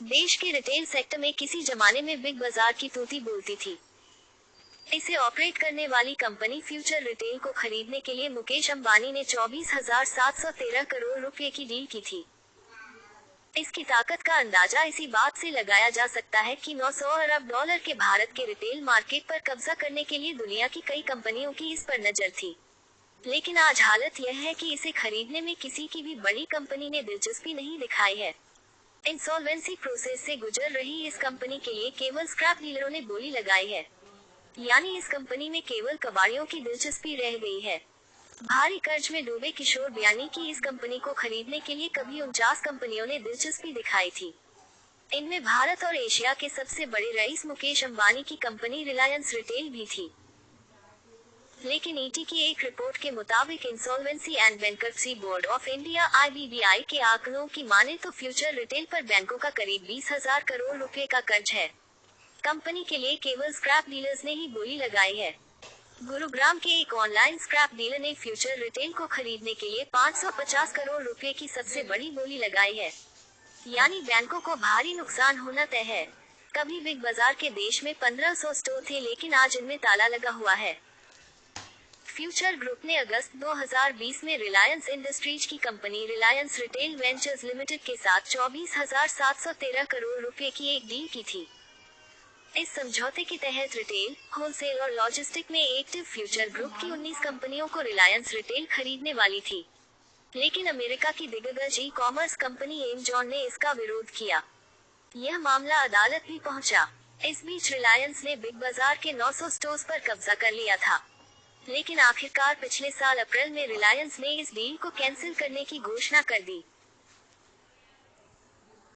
देश के retail sector में किसी जमाने में बिग बाजार की तूती बोलती थी। इसे ऑपरेट करने वाली कंपनी फ्यूचर रिटेल को खरीदने के लिए मुकेश अंबानी ने 24,713 करोड़ रुपए की डील की थी। इसकी ताकत का अंदाजा इसी बात से लगाया जा सकता है कि 900 अरब डॉलर के भारत के रिटेल मार्केट पर कब्जा करने के लिए दुनिया की कई कंपनियों की इस पर नजर थी। लेकिन आज हालत यह है कि इसे खरीदने में किसी की भी बड़ी कंपनी ने दिलचस्पी नहीं दिखाई है। इंसॉल्वेंसी प्रोसेस से गुजर रही इस कंपनी के लिए केवल स्क्रैप डीलरों ने बोली लगाई है, यानी इस कंपनी में केवल कबाड़ियों की दिलचस्पी रह गई है। भारी कर्ज में डूबे किशोर बयानी की इस कंपनी को खरीदने के लिए कभी 49 कंपनियों ने दिलचस्पी दिखाई थी। इनमें भारत और एशिया के सबसे बड़े रईस मुकेश अंबानी की कंपनी रिलायंस रिटेल भी थी। लेकिन ईटी की एक रिपोर्ट के मुताबिक insolvency and bankruptcy board of India (IBBI) के आंकड़ों की माने तो फ्यूचर रिटेल पर बैंकों का करीब 20,000 करोड़ रुपए का कर्ज है। कंपनी के लिए केवल स्क्रैप डीलर्स ने ही बोली लगाई है। गुरुग्राम के एक ऑनलाइन स्क्रैप डीलर ने फ्यूचर रिटेल को खरीदने के लिए 550 करोड़ रुपए की सबसे बड़ी बोली लगाई है, यानी बैंकों को भारी नुकसान होना तय है। कभी बिग बाजार के देश में 1500 स्टोर थे, लेकिन आज इनमें ताला लगा हुआ है। फ्यूचर ग्रुप ने अगस्त 2020 में रिलायंस इंडस्ट्रीज की company Reliance retail ventures limited के साथ 24,713 करोड़ रुपए की एक डील की थी। इस समझौते के तहत रिटेल, होलसेल और लॉजिस्टिक में एक्टिव फ्यूचर ग्रुप की 19 कंपनियों को रिलायंस रिटेल खरीदने वाली थी। लेकिन अमेरिका की दिग्गज ई कॉमर्स कंपनी एमेजॉन ने इसका विरोध किया। यह मामला अदालत भी पहुंचा। इस बीच रिलायंस ने बिग बाजार के 900 स्टोर्स पर कब्जा कर लिया था। लेकिन आखिरकार पिछले साल अप्रैल में रिलायंस ने इस डील को कैंसिल करने की घोषणा कर दी।